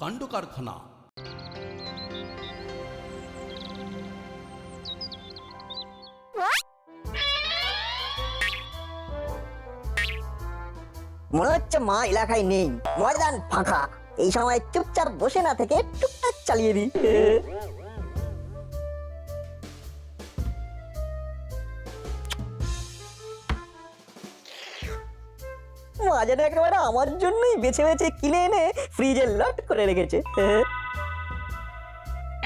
কাণ্ড কারখানা। মনে হচ্ছে মা এলাকায় নেই, ময়দান ফাঁকা। এই সময় চুপচাপ বসে না থেকে টুকটাক চালিয়ে দিই। মা যেন একেবারে আমার জন্যই বেছে বেছে কিনে এনে ফ্রিজে লট করে রেখেছে।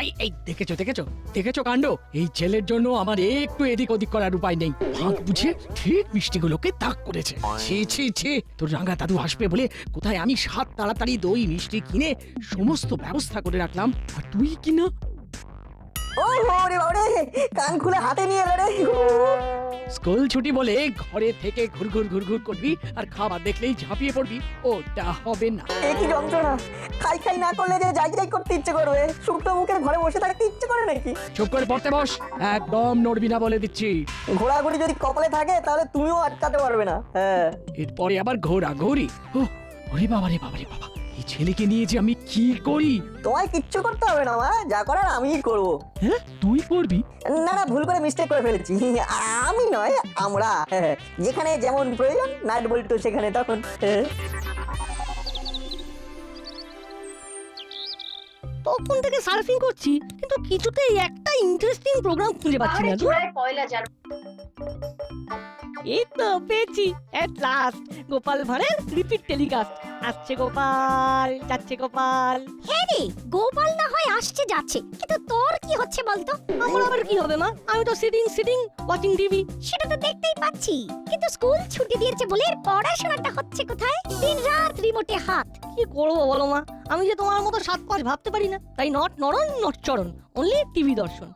এই এই দেখেছো দেখেছো দেখেছো কাণ্ড। এই ছেলের জন্য আমার একটু এদিক ওদিক করার উপায় নেই। ভাগ বুঝে ঠিক মিষ্টিগুলোকে তাক করেছে। ছি ছি ছি, তোর রাঙা দাদু আসবে বলে কোথায় আমি সাত তাড়াতাড়ি দই মিষ্টি কিনে সমস্ত ব্যবস্থা করে রাখলাম, আর তুই কিনা। ও রে বাবারে, কান খুলে হাতে নিয়ে এলো রে। স্কুল ছুটি বলে ঘরে থেকে ঘুরঘুর ঘুরঘুর করবি আর খাবার দেখলেই ঝাঁপিয়ে পড়বি, ওটা হবে না। এ কি যন্ত্রণা! খাই খাই না করলে যে যাই যাই করতে ইচ্ছে করবে, শুকনো মুখের ঘরে বসে থাকতে ইচ্ছে করে নাকি? চুপ করে পড়তে বস, একদম নড়বি না বলে দিচ্ছি। ঘোরাঘুরি যদি কপালে থাকে তাহলে তুমিও আটকাতে পারবে না। হ্যাঁ, এরপরে আবার ঘোরাঘুরি। ওরে বাবা রে বাবা রে বাবা, এই ছেলেকে নিয়ে যে আমি কি করি। তোমায় কিচ্ছু করতে হবে না মা, যা করার আমিই করবো। হ্যাঁ, তুই করবি? না না, ভুল করে মিস্টেক করে ফেলেছি। আমি নয়, আমরা। যেখানে যেমন প্রয়োজন নাট বল্টু সেখানে তখন। তখন থেকে সার্ফিং করছি, কিন্তু কিছুতেই একটা ইন্টারেস্টিং প্রোগ্রাম খুঁজে পাচ্ছি না। এই তো পেয়েছি, এট লাস্ট গোপাল ভাঁড়ের রিপিট টেলিকাস্ট। আসছে গোপাল, যাচ্ছে গোপাল। হ্যাঁ রে, গোপাল না হয় আসছে যাচ্ছে, কিন্তু তোর কি হচ্ছে বলতো? আমার আবার কি হবে মা? আমি তো সিটিং ওয়াচিং টিভি। সেটা তো দেখতেই পাচ্ছি, কিন্তু স্কুল ছুটি দিয়েছে বলে পড়াশোনাটা হচ্ছে কোথায়? দিন রাত রিমোটে হাত। কি করবো বলো মা, আমি যে তোমার মতো সাত পাঁচ ভাবতে পারি না, তাই নট নরন নট চরণ, অনলি টিভি দর্শন।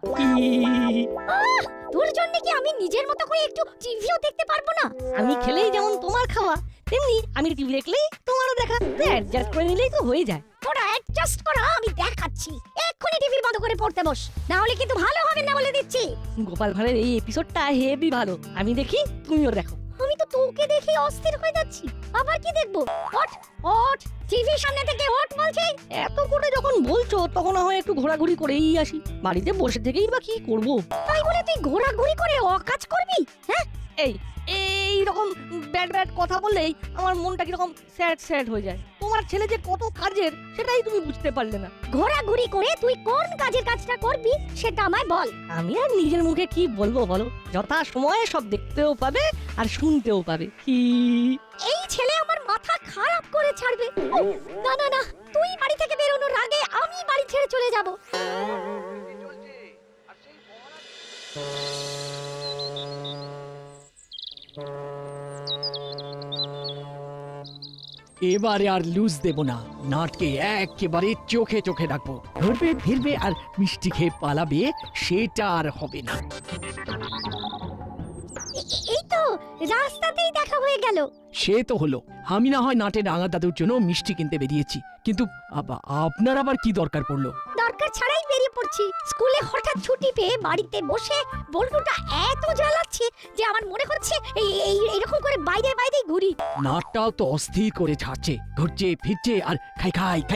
আহ, তোর জন্য কি আমি নিজের মতো করে একটু টিভিও দেখতে পারবো না? আমি খেলেই যেমন তোমার খাওয়া, তেমনি আমি টিভি দেখলেই তোমারও দেখা। অ্যাডজাস্ট করে নিলেই তো হয়ে যায়। তোরা অ্যাডজাস্ট করা আমি দেখাচ্ছি। এক্ষুনি টিভি বন্ধ করে পড়তে বস, না হলে কিন্তু ভালো হবে না বলে দিচ্ছি। গোপাল ভাঁড়ের এই এপিসোডটা হেভি ভালো, আমি দেখি তুমিও দেখো। আমি তো তোকে দেখে অস্থির হয়ে যাচ্ছি। আবার কি দেখবো? ওঠ ওঠ, টিভির সামনে থেকে ওঠ বলছি। এত করে যখন বলছো, তখন না হয় একটু ঘোরাঘুরি করেই আসি। বাড়িতে বসে থেকেই বা কি করব? তাই বলে তুই ঘোরাঘুরি করে অকাজ করবি? হ্যাঁ, এই রকম ব্যাড কথা বললেই আমার মনটা কিরকম স্যাড হয়ে যায়। তোমার ছেলে যে কত কাজের, সেটাই তুমি বুঝতে পারলে না। ঘোরাঘুরি করে তুই কোন কাজের কাজটা করবি সেটা আমায় বল। আমি আর নিজের মুখে কি বলবো বলো? যথা সময়ে সব দেখতেও পাবে আর শুনতেও পাবে। কি এই ছেলে আমার মাথা খারাপ করে ছাড়বে। না না না, তুই বাড়ি থেকে বেরোনোর আগে আমি বাড়ি ছেড়ে চলে যাব। এবারে আর লুজ দেব না, নাটকে একেবারে চোখে চোখে রাখবো। ঘুরবে ফিরবে আর মিষ্টি খেয়ে পালাবে, সেটা আর হবে না। এই তো রাস্তাতেই দেখা হয়ে গেল। সে তো হলো, আমি না হয় নাটে রাঙা দাদুর জন্য মিষ্টি কিনতে বেরিয়েছি, কিন্তু আপনার আবার কি দরকার পড়লো? দরকার ছাড়াই বেরিয়ে পড়ছি। স্কুলে হঠাৎ ছুটি পেয়ে বাড়িতে বসে বল্টুটা এত জ্বালাচ্ছে যে আমার মনে হচ্ছে এইরকম করে বাইরে বাইরেই ঘুরি। নাটটাও তো অস্থির করে ছাড়ছে, ঘুরছে ফিরছে আর খাই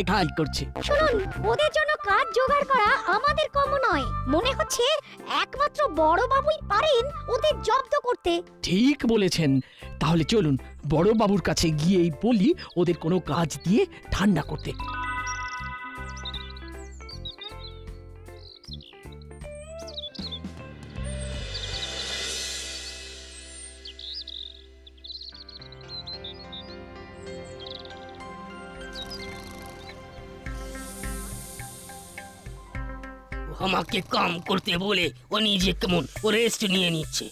খাই করছে। শুনুন, ওদের জন্য কাজ জোগাড় করা আমাদের কম নয়। মনে হচ্ছে একমাত্র বড় বাবুই পারেন ওদের জব্দ করতে। ঠিক বলেছেন, তাহলে চলুন বড় বাবুর কাছে গিয়েই বলি ওদের কোনো কাজ দিয়ে ঠান্ডা করতে। আমাকে কাম করতে বলে ও নিজে কেমন ও রেস্ট নিয়ে নিচ্ছে।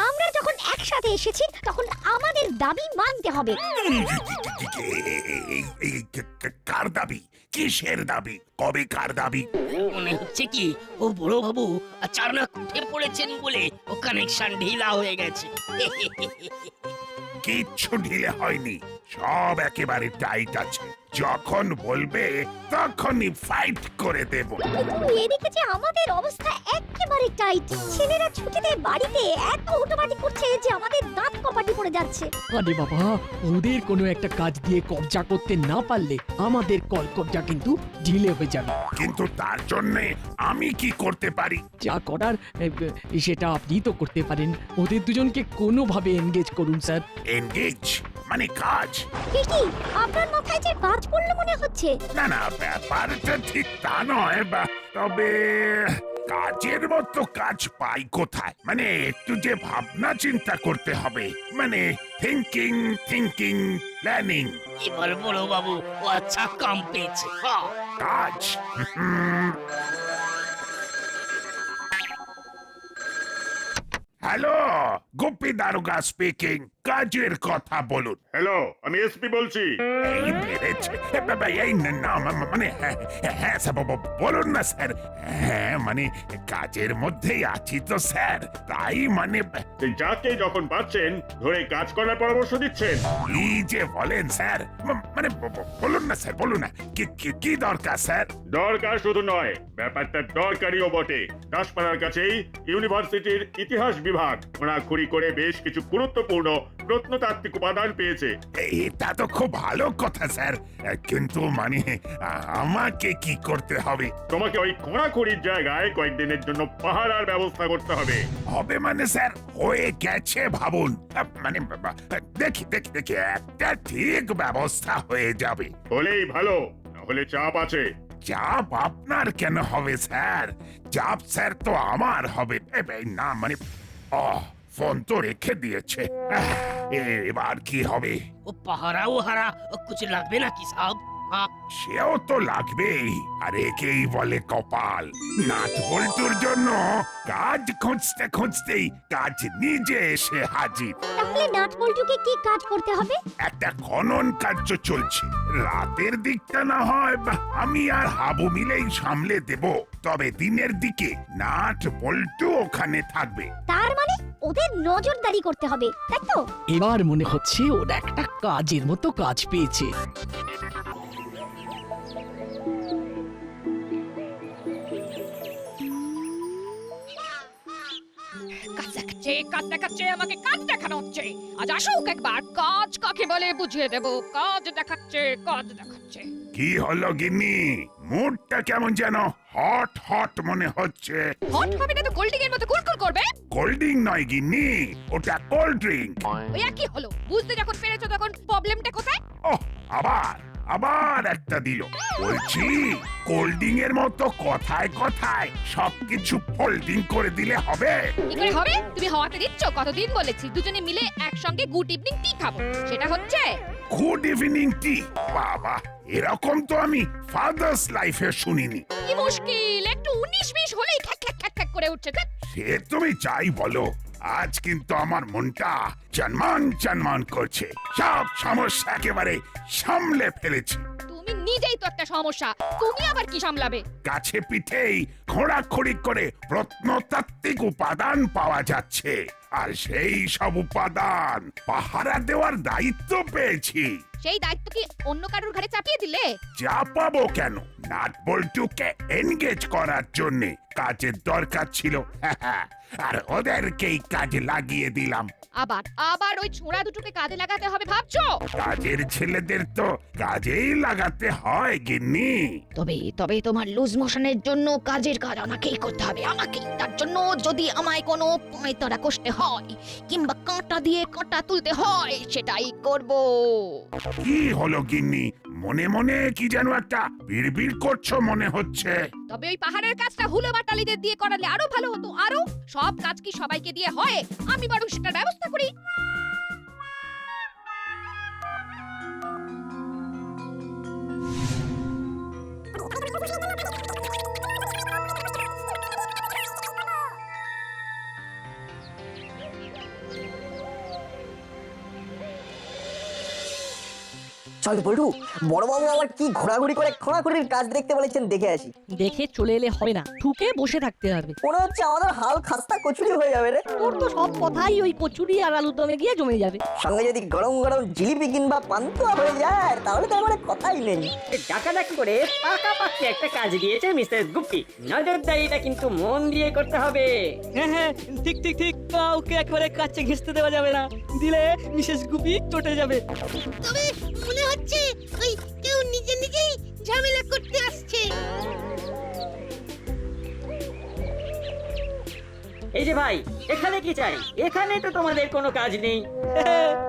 আমরা যখন একসাথে এসেছি তখন আমাদের দাবি মানতে হবে। কার দাবি? কিসের দাবি? কবে কার দাবি? মনে হচ্ছে কি ও বড় বাবু আচানক উঠে পড়েছেন বলে ও কানেকশন ঢিলা হয়ে গেছে। কিচ্ছু ঢিলে হয়নি, সব একেবারে টাইট আছে। যখন বলবে তখনই ফাইট করে দেব। কিন্তু এদিকে যে আমাদের অবস্থা একেবারে টাইট। ছেলেরা ছুটিতে বাড়িতে এত হুটোপাটি করছে যে আমাদের দাঁত কপাটি পড়ে যাচ্ছে। আরে বাবা, ওদের কোনো একটা কাজ দিয়ে কবজা করতে না পারলে আমাদের কবজা কিন্তু ঢিলে হয়ে যাবে। কিন্তু তার জন্যে আমি কি করতে পারি? যা করার সেটা আপনি তো করতে পারেন। ওদের দুজনকে কোনোভাবে এনগেজ করুন স্যার। এনগেজ মানে কাজ? কি আপনার মাথায় যে বাজ পড়লো মনে হচ্ছে? না না, ব্যাপারটা ঠিক তা নয়, তবে কাজের মতো কাজ পাই কোথায়? মানে একটু যে ভাবনা চিন্তা করতে হবে, মানে থিঙ্কিং প্ল্যানিং। এবার বড় বাবু ও আচ্ছা কাম পেয়েছে। হ্যাঁ, কাজ হ্যালো, গোপী দারোগা স্পিকিং। কাজের কথা বলুন। হ্যালো, আমি এসপি বলছি। এই বেড়েছে এই না মানে হ্যাঁ স্যার, বলুন না স্যার। হ্যাঁ মানে কাজের মধ্যেই আছি তো স্যার, তাই মানে সেই যাকে যখন পাচ্ছেন ধরে কাজ করার পরামর্শ দিচ্ছেন। কি যে বলেন স্যার, মানে বলুন না স্যার, বলুন না কি দরকার স্যার? দরকার শুধু নয়, ব্যাপারটা দরকারিও বটে। দাসপাড়ার কাছেই ইউনিভার্সিটির ইতিহাস বিভাগ খোঁড়াখুড়ি করে বেশ কিছু গুরুত্বপূর্ণ প্রত্নতাত্ত্বিক উপাদান পেয়েছে। এটা তো খুব ভালো কথা স্যার, কিন্তু মানে আমাকে কি করতে হবে? তোমাকে ওই খোঁড়াখুড়ির জায়গায় কয়েকদিনের জন্য পাহারার ব্যবস্থা করতে হবে। হবে মানে স্যার হয়ে গেছে ভাবুন। মানে দেখি একটা ঠিক ব্যবস্থা হয়ে যাবে। হলেই ভালো, নাহলে চাপ আছে। চাপ আপনার কেন হবে স্যার? চাপ স্যার তো আমার হবে। না মানে ফোন তো রেখে দিয়েছে। এবার কি হবে? ও পাহারা ও হারা কুছ লাগবে নাকি সাহেব? হ্যাঁ, সেও তো লাগবেই, আর একেই বলে কপাল। নাট বল্টুর জন্য কাজ খুঁজতেই কাজ নিজে এসে হাজির। তাহলে নাট বল্টুকে কি কাজ করতে হবে? একটা খনন কার্য চলছে। রাতের দিকটা না হয় আমি আর হাবু মিলেই সামলে দেব, তবে দিনের দিকে নাট বল্টু ওখানে থাকবে। তার মানে ওদের নজরদারি করতে হবে, তাই তো? এবার মনে হচ্ছে ওরা একটা কাজের মতো কাজ পেয়েছে। কাজ দেখাচ্ছে আমাকে কাজ দেখানো হচ্ছে। আজ আসুক একবার, কাজ কাকে বলে বুঝিয়ে দেব। কাজ দেখাচ্ছে। কি হলো গিন্নি, মুডটা কেমন যেন হট মনে হচ্ছে? হট হবে না তো কোল্ডিং এর মতো কুলকুল করবে? কোল্ড ড্রিঙ্ক নয় গিন্নি, ওটা কোল্ড ড্রিঙ্ক। ওই একই হলো, বুঝতে যখন পেরেছো তখন প্রবলেমটা কোথায়? ওহ, আবার একটা দিল। বলছি কোল্ড ড্রিঙ্ক এর মতো কথায় সবকিছু ফোল্ডিং করে দিলে হবে? কি করে হবে? তুমি হওয়াতে দিচ্ছ। কতদিন বলেছি দুজনে মিলে একসঙ্গে গুড ইভিনিং টি খাবো, সেটা হচ্ছে? Good evening tea? বাবা, এরকম তো আমি ফাদার্স লাইফে শুনিনি। কি মুশকিল, একটু 19-20 হলেই খ্যাক করে উঠছে। সে তুমি যাই বলো, আজ কিন্তু আমার মনটা চনমান করছে। সব সমস্যা একেবারে সামলে ফেলেছি। তুমি নিজেই তো একটা সমস্যা, তুমি আবার কি সামলাবে? কাছে পিঠেই খোঁড়াখড়ি করে প্রত্নতাত্ত্বিক উপাদান পাওয়া যাচ্ছে, আর সেই সব উপাদান পাহারা দেওয়ার দায়িত্ব পেয়েছি। সেই দায়িত্ব কি অন্য কারোর ঘাড়ে চাপিয়ে দিলে? যা পাবো কেন, নাট বল্টুকে এনগেজ করার জন্য কাজের দরকার ছিল, আর ওদেরকেই কাজে লাগিয়ে দিলাম। আবার ওই ছোঁড়া দুটোকে কাজে লাগাতে হবে ভাবছো? কাজের ছেলেদের তো কাজেই লাগাতে হয় গিন্নি। তবে তোমার লুজ মোশনের জন্য কাজের কাজ আমাকেই করতে হবে, আমাকেই। তার জন্য যদি আমায় কোনো পায়তারা কষতে হয় কিংবা কাঁটা দিয়ে কাঁটা তুলতে হয়, সেটাই করব। কি হলো গিন্নি, মনে কি যেন একটা বিড়বিড় করছো মনে হচ্ছে? তবে ওই পাহাড়ের কাজটা হুলো বাটালিদের দিয়ে করালে আরো ভালো হতো। আরো সব কাজ কি সবাইকে দিয়ে হয়? আমি বরং সেটার ব্যবস্থা করি। চল বলটু, বড়বাবু আবার কি ঘোরাঘুরি করে খোঁড়াখুড়ির কাজ দেখতে বলেছেন, দেখে আসি। দেখে চলে এলে হবে না, ঠুকে বসে থাকতে হবে। মনে হচ্ছে আমাদের হাল খাস্তা কচুরি হয়ে যাবে রে। তোর তো সব কথাই ওই কচুরি আর আলুর দমে গিয়ে জমে যাবে। সঙ্গে যদি গরম গরম জিলিপি কিংবা পান্তুয়া হয়ে যায় তাহলে তো আমার কথাই নেই। ডাকাডাকি করে পাকাপাকি একটা কাজ দিয়েছে মিসেস গুপ্তি। নজরদারিটা কিন্তু মন দিয়ে করতে হবে। হ্যাঁ হ্যাঁ, ঠিক ঠিক ঠিক, কাউকে একবারে কাছে ঘেঁষতে দেওয়া যাবে না, দিলে মিসেস গুপি চটে যাবে। তবে মনে হচ্ছে ওই কেউ নিজে নিজেই ঝামেলা করতে আসছে। এই যে ভাই, এখানে কি চাই? এখানে তো তোমাদের কোনো কাজ নেই।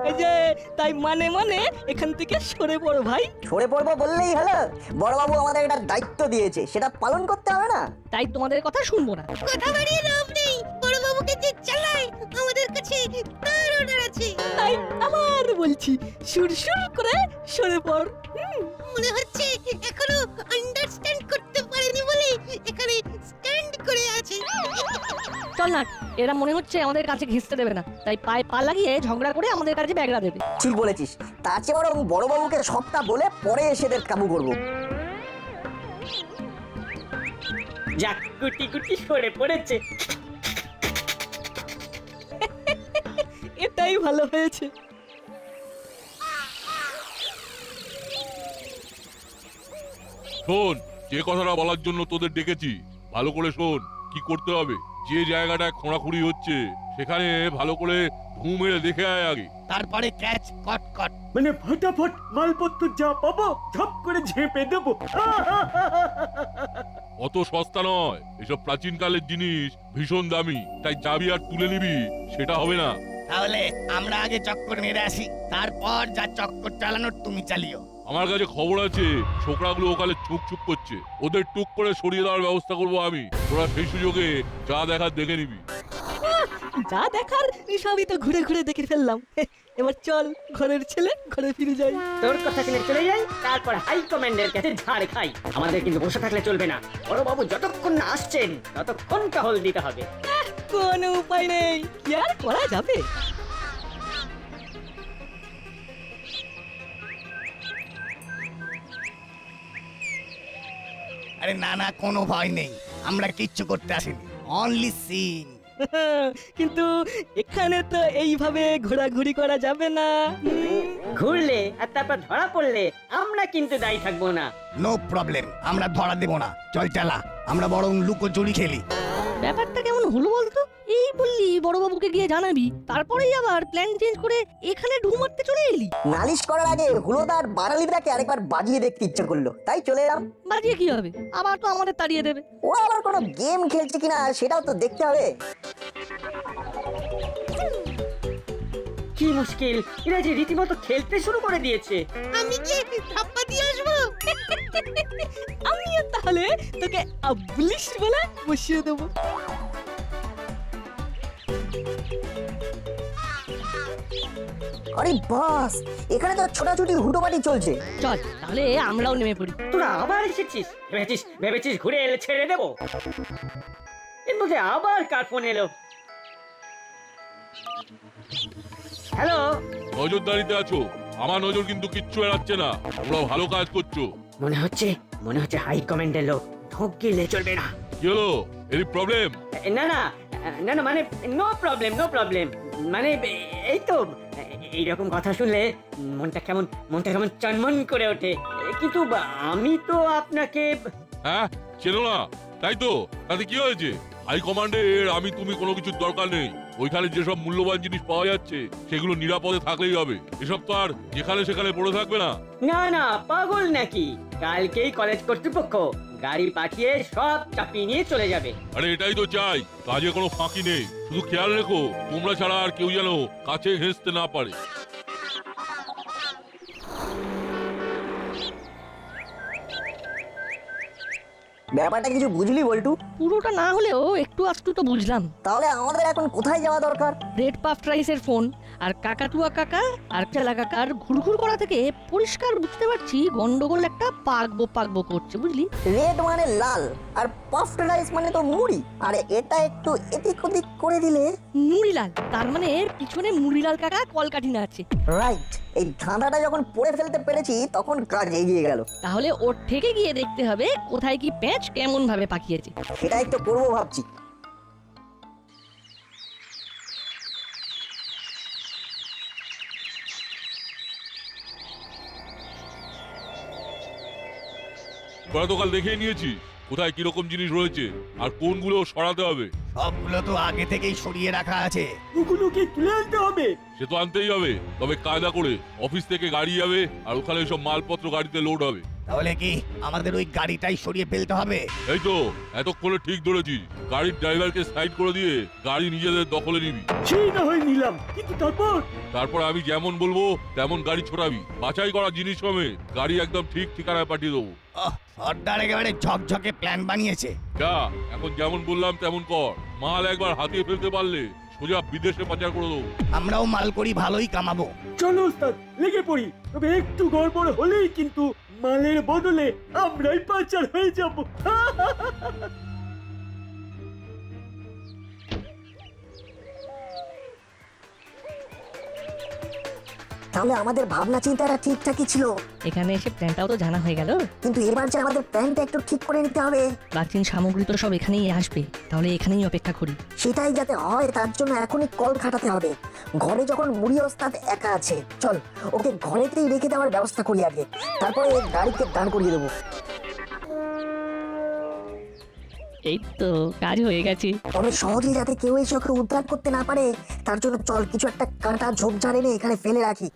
এই যে তাই মানে মানে এখান থেকে সরে পড়ো ভাই। সরে পড়বো বললেই হলো? বড়বাবু আমাদের একটা দায়িত্ব দিয়েছে, সেটা পালন করতে হবে না? তাই তোমাদের কথা শুনবো না। কথা বাড়িয়ে লাভ নেই, বড় বাবুকে যে চালায় আমাদের কাছে তার অর্ডার আছে। তাই আবার বলছি, সুরসুর করে সরে পড়। মনে হচ্ছে এখনো আন্ডারস্ট্যান্ড করতে পারেনি বলে এখানে স্ট্যান্ড করে আছে। চল না, এরা মনে হচ্ছে আমাদের কাছে ঘেঁষতে দেবে না, তাই পায়ে পা লাগিয়ে ঝগড়া করে আমাদের কাছে ব্যাগরা দেবে। ঠিক বলেছিস, তার চেয়ে বরং বড়বাবুকে সবটা বলে পরে এসে এদের কাবু করবো। যাক, গুটি গুটি সরে পড়েছে। এটাই ভালো হয়েছে। শোন, যে কথাটা বলার জন্য তোদের ডেকেছি ভালো করে শোন। কি করতে হবে, যে জায়গাটায় খোঁড়াখুড়ি হচ্ছে সেখানে ভালো করে ঢু মেরে দেখে আয় আগে। তারপরে ক্যাচ কট কট। মানে ফটাফট মালপত্র যা পাবো ঝপ করে ঝেপে দেবো। অত সস্তা নয়, এসব প্রাচীন কালের জিনিস ভীষণ দামি, তাই যাবি আর তুলে নিবি সেটা হবে না। তাহলে আমরা আগে চক্কর মেরে আসি, তারপর যা চক্কর চালানোর তুমি চালিও। আমার কাছে খবর আছে ছোকরাগুলো ওখানে চুপ চুপ করছে, ওদের টুক করে সরিয়ে দেওয়ার ব্যবস্থা করবো আমি। তোরা সেই সুযোগে যা দেখার দেখে নিবি। যা দেখার সবই তো ঘুরে ঘুরে দেখে ফেললাম। এবার চল, ঘরের ছেলে ঘরে ফিরে যাই। তোর কথা শুনে চলে যাই, তারপর হাই কমান্ডের কাছে ঝাড় খাই। আমাদের কিন্তু বসে থাকলে চলবে না। বড়বাবু যতক্ষণ না আসছেন ততক্ষণ টহল দিতে হবে। কোনো উপায় নেই, কি আর করা যাবে। আরে না না, কোনো ভয় নেই, আমরা কিচ্ছু করতে আসিনি, অনলি সিন। কিন্তু এখানে তো এইভাবে ঘোরাঘুরি করা যাবে না। ঘুরলে আর তারপর ধরা পড়লে আমরা কিন্তু দায়ী থাকবো না। নো প্রবলেম, আমরা ধরা দেব না। চল চালা, আমরা বরং লুকোচুরি খেলি। ব্যাপারটা কেমন হলো বলতো? এই বললি বড়বাবুকে গিয়ে জানাবি, তারপরেই আবার প্ল্যান চেঞ্জ করে এখানে ঢু মারতে চলে এলি। নালিশ করার আগে হুলোদার বাঙালিটাকে আরেকবার বাজিয়ে দেখতে ইচ্ছে করলো, তাই চলে এলাম। বাজিয়ে কি হবে, আবার তো আমাদের তাড়িয়ে দেবে। ওরা আবার কোনো গেম খেলছে কিনা সেটাও তো দেখতে হবে। কি মুশকিল, এরা যে রীতিমতো খেলতে শুরু করে দিয়েছে। আমি গিয়ে ধাপ্পা দিয়ে আসবো। আমিও তাহলে তোকে আবলিশ বলে বসিয়ে দেবো। আরে বাস, এখানে তো ছোটাছুটি হুটোপাটি চলছে। চল তাহলে আমরাও নেমে পড়ি। তোরা আবার এসেছিস? ভেবেছিস ঘুরে এলে ছেড়ে দেবো? এর মধ্যে আবার কার ফোন এলো? হ্যালো, নজরদারিতে আছো, আমার নজর কিন্তু কিচ্ছু এড়াচ্ছে না, তোমরা ভালো কাজ করছো। মনে হচ্ছে হাই কমান্ডের লোক। ঢোক গিলে চলবে না। কি হলো, এর প্রবলেম? না না না না, মানে নো প্রবলেম, মানে এই তো এইরকম কথা শুনলে মনটা কেমন চনমন করে ওঠে। কিন্তু আমি তো আপনাকে হ্যাঁ, চেনো না তাই তো? তাতে কি হয়েছে? হাই কমান্ডের আমি তুমি কোনো কিছুর দরকার নেই। ওইখানে যেসব মূল্যবান জিনিস পাওয়া যাচ্ছে সেগুলো নিরাপদে থাকলেই হবে। এসব তো আর যেখানে সেখানে পড়ে থাকবে না। না না, পাগল নাকি? কালকেই কলেজ কর্তৃপক্ষ গাড়ি পাঠিয়ে সব চাপিয়ে নিয়ে চলে যাবে। আরে এটাই তো চাই, কাজে কোনো ফাঁকি নেই। শুধু খেয়াল রেখো তোমরা ছাড়া আর কেউ যেন কাছে ঘেঁষতে না পারে। ব্যাপারটা কিছু বুঝলি বল্টু? পুরোটা না হলেও একটু আধটু তো বুঝলাম। তাহলে আমাদের এখন কোথায় যাওয়া দরকার? রেড পাফ রাইসের ফোন আর কাকাতুয়া কাকা আর চেলা কাকার ঘুরঘুর করা থেকে পরিষ্কার বুঝতে পারছি গন্ডগোল একটা পাকবো করছে, বুঝলি? রেড মানে লাল, আর পাফড রাইস মানে তো মুড়ি, আর এটা একটু এদিক ওদিক করে দিলে। মুড়িলাল, তার মানে এর পিছনে মুড়িলাল কাকা কলকাঠিনা আছে। রাইট, এই ধাঁধাটা যখন পড়ে ফেলতে পেরেছি তখন কাজ এগিয়ে গেল। তাহলে ওর থেকে গিয়ে দেখতে হবে কোথায় কি প্যাঁচ কেমন ভাবে পাকিয়েছে। সেটাই তো করবো ভাবছি। তোরা তো কাল দেখে নিয়েছি কোথায় কিরকম জিনিস রয়েছে আর কোনগুলো সরাতে হবে। সবগুলো তো আগে থেকেই সরিয়ে রাখা আছে। ওগুলোকে তুলে আনতে হবে। সে তো আনতেই হবে, তবে কায়দা করে অফিস থেকে গাড়ি যাবে আর ওখানে সব মালপত্র গাড়িতে লোড হবে। তাহলে কি আমাদের ওই গাড়িটাই সরিয়ে ফেলতে হবে? এই তো এতক্ষণে ঠিক ধরেছিস, গাড়ির ড্রাইভারকে সাইড করে দিয়ে গাড়ি নিজেদের দখলে নিবি। সেই না হয় নিলাম, কিন্তু তারপর আমি যেমন বলবো তেমন গাড়ি ছোড়াবি, বাছাই করা জিনিস সমেত গাড়ি একদম ঠিক ঠিকানায় পাঠিয়ে দেবো। সর্দার একেবারে ঝকঝকে প্ল্যান বানিয়েছে। যা, এখন যেমন বললাম তেমন কর। মাল একবার হাতিয়ে ফেলতে পারলে সোজা বিদেশে পাচার করে দেবো। আমরাও মাল করি ভালোই কামাবো। চলো ওস্তাদ, লেগে পড়ি। তবে একটু গড়বড় হলেই কিন্তু মালের বদলে আমরাই পাচার হয়ে যাব। তাহলে আমাদের ভাবনা চিন্তাটা ঠিকঠাকই ছিল। এখানে এসে প্ল্যানটাও তো জানা হয়ে গেল, কিন্তু এবার যে আমাদের প্ল্যানটা একটু ঠিক করে নিতে হবে। প্রাচীন সামগ্রী তো সব এখানেই আসবে, তাহলে এখানেই অপেক্ষা করি। সেটাই যাতে হয় তার জন্য এখনই কল খাটাতে হবে। ঘরে যখন মুড়ি ওস্তাদ একা আছে, চল ওকে ঘরেতেই রেখে দেওয়ার ব্যবস্থা করি আগে, তারপরে গাড়িকে দাঁড় করিয়ে দেবো। এই তো কাজ হয়ে গেছে। তবে সহজে যাতে কেউ এসে ওকে উদ্ধার করতে না পারে তার জন্য চল কিছু একটা কাঁটা ঝোপঝাড় এনে এখানে ফেলে রাখি।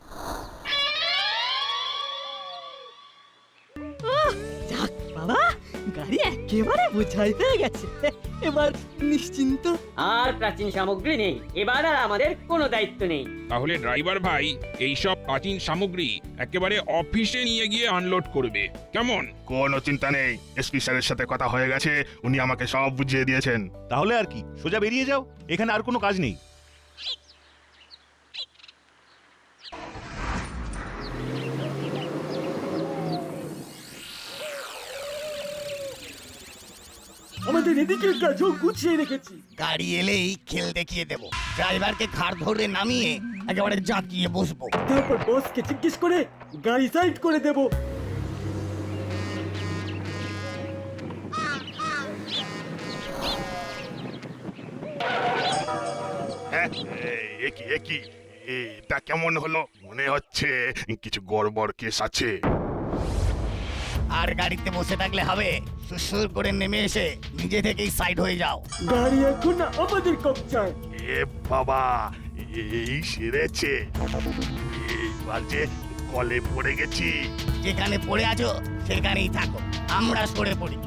যাক বাবা, গাড়ি একেবারে বোঝাই হয়ে গেছে, এবার নিশ্চিন্ত। আর প্রাচীন সামগ্রী নেই, এবার আর আমাদের কোনো দায়িত্ব নেই। তাহলে ড্রাইভার ভাই এই সব প্রাচীন সামগ্রী একেবারে অফিসে নিয়ে গিয়ে আনলোড করবে, কেমন? কোনো চিন্তা নেই, এসপি স্যারের সাথে কথা হয়ে গেছে, উনি আমাকে সব বুঝিয়ে দিয়েছেন। তাহলে আর কি, সোজা বেরিয়ে যাও, এখানে আর কোনো কাজ নেই। আমাদের এদিকের কাজও গুছিয়ে রেখেছি। গাড়ি এলেই খেল দেখিয়ে দেব। ড্রাইভারকে ঘাড় ধরে নামিয়ে একেবারে জাঁকিয়ে বসবো। তারপর বসকে জিজ্ঞেস করে গাড়ি সাইড করে দেব। একই এটা কেমন হলো? মনে হচ্ছে কিছু গড়বড় কেস আছে। আর গাড়িতে বসে থাকলে হবে, সুসুর করে নেমে এসে নিজে থেকেই সাইড হয়ে যাও। গাড়ি এখন আমাদের কবজায়। এ বাবা, এই সেরেছে, এইবার যে কলে পড়ে গেছি। যেখানে পড়ে আছো সেখানেই থাকো, আমরা সরে পড়ি।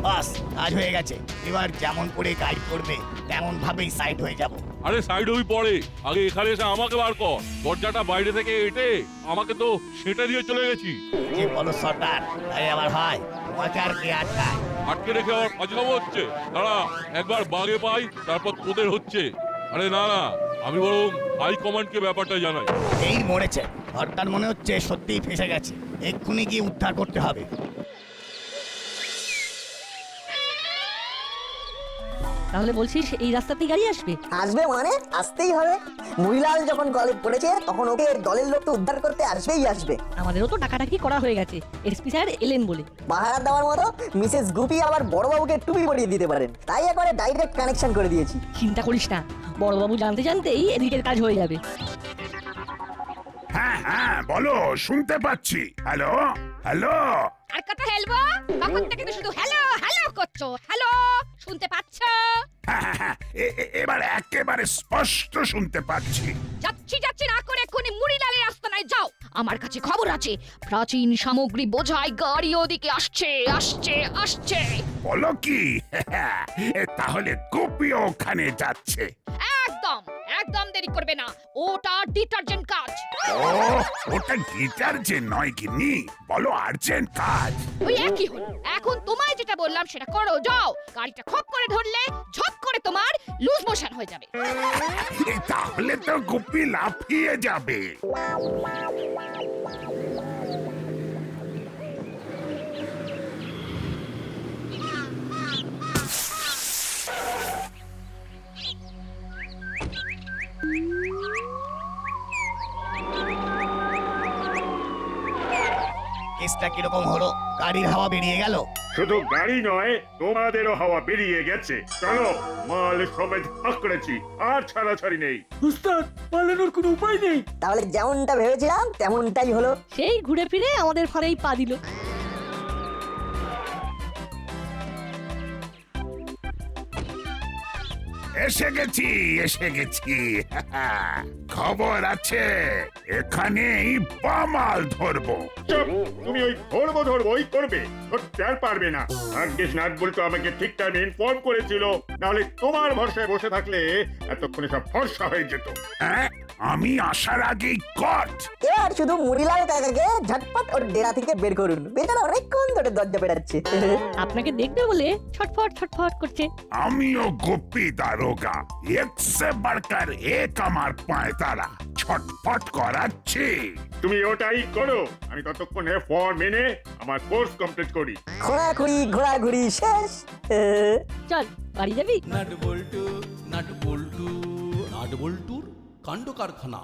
বাস, কাজ হয়ে গেছে। এবার যেমন করে গাইড করবে তেমন ভাবেই সাইড হয়ে যাব। আরে সাইড হই পরে, আগে এখানে এসে আমাকে বার কর। দরজাটা বাইরে থেকে এটে আমাকে তো সেটা দিয়ে চলে গেছি। যে বলো সর্দার, তাই আবার হয়, তোমাকে আর কে আটকায়? আটকে রেখে আবার ফাজলামো হচ্ছে। দাঁড়া, একবার বাগে পাই তারপর তোদের হচ্ছে। আরে না না, আমি বরং হাই কমান্ডকে ব্যাপারটা জানাই। এই মরেছে সর্দার, মনে হচ্ছে সত্যিই ফেসে গেছে, এক্ষুনি গিয়ে উদ্ধার করতে হবে। তাহলে বলছিস এই রাস্তাতেই গাড়ি আসবে? আসবে মানে আসতেই হবে। মুড়িলাল যখন গলে পড়েছে তখন ওকে দলের লোক তো উদ্ধার করতে আসবেই আসবে। আমাদেরও তো টাকাটাকি করা হয়ে গেছে, এসপি স্যার এলেন বলে। পাহারা দেওয়ার মতো মিসেস গুপি আবার বড়বাবুকে টুপি পরিয়ে দিতে পারেন, তাই একবারে ডাইরেক্ট কানেকশন করে দিয়েছি। চিন্তা করিস না, বড়বাবু জানতে জানতেই এদিকের কাজ হয়ে যাবে। হ্যাঁ হ্যাঁ, বলো, শুনতে পাচ্ছি। Hello hello. আর কথা হেলবো, তখন থেকে তো শুধু হ্যালো হ্যালো করছো। হ্যালো, শুনতে পাচ্ছো? এবার একেবারে স্পষ্ট শুনতে পাচ্ছি। যাচ্ছি না করে এক্ষুনি মুড়িলালের আস্তানায় যাও। আমার কাছে খবর আছে, প্রাচীন সামগ্রী বোঝাই গাড়ি ওদিকে আসছে। বলো কি? তাহলে গোপীও ওখানে যাচ্ছে? একদম। করবে না, ওটা ডিটারজেন্ট কাজ। ও ওটা ডিটারজেন্ট নয় গিন্নি, বলো আর্জেন্ট কাজ। ওই একই হলো। এখন তোমায় যেটা বললাম সেটা করো, যাও। গাড়িটা খপ করে ধরলে ঝপ করে তোমার লুজ মোশন হয়ে যাবে। তাহলে তো গুপি লাফিয়ে যাবে। কেসটা কিরকম হলো? গাড়ির হাওয়া বেরিয়ে গেল? শুধু গাড়ি নয়, তোমাদেরও হাওয়া বেরিয়ে গেছে। চলো, মাল সমেত ফাঁক করেছি, আর ছাড়াছাড়ি নেই। উস্তাদ, পালানোর কোনো উপায় নেই। তাহলে যেমনটা ভেবেছিলাম তেমনটাই হলো। সেই ঘুরে ফিরে আমাদের ফাঁড়েই পা দিল। এসে গেছি, এসে গেছি। খবর আছে, এখানেই বামাল ধরবো। চুপ, তুমি ওই ধরবোই করবে, ধরতে আর পারবে না। ভাগ্যিস নাট বলতো আমাকে ঠিক টাইমে ইনফর্ম করেছিল, নাহলে তোমার ভরসায় বসে থাকলে এতক্ষণে সব ফর্সা হয়ে যেত। হ্যাঁ, আমি আসার আগেই কট। এবার শুধু মুড়িলাল কাকাকে ঝটপট ওর ডেরা থেকে বের করুন, বেচারা অনেকক্ষণ ধরে দরজা পেটাচ্ছে। আপনাকে দেখবে বলে ছটফট ছটফট করছে। আমিও গোপী দারোগা, একসে বাড়কার এক আমার পায় তারা ছটফট করাচ্ছি। তুমি ওটাই করো, আমি ততক্ষণে ফর্ম মেনে আমার কোর্স কমপ্লিট করি। খোঁড়াখুড়ি ঘোরাঘুরি শেষ। চল, বাড়ি যাবি? নাট বল্টু নাট বল্টুর কাণ্ড কারখানা।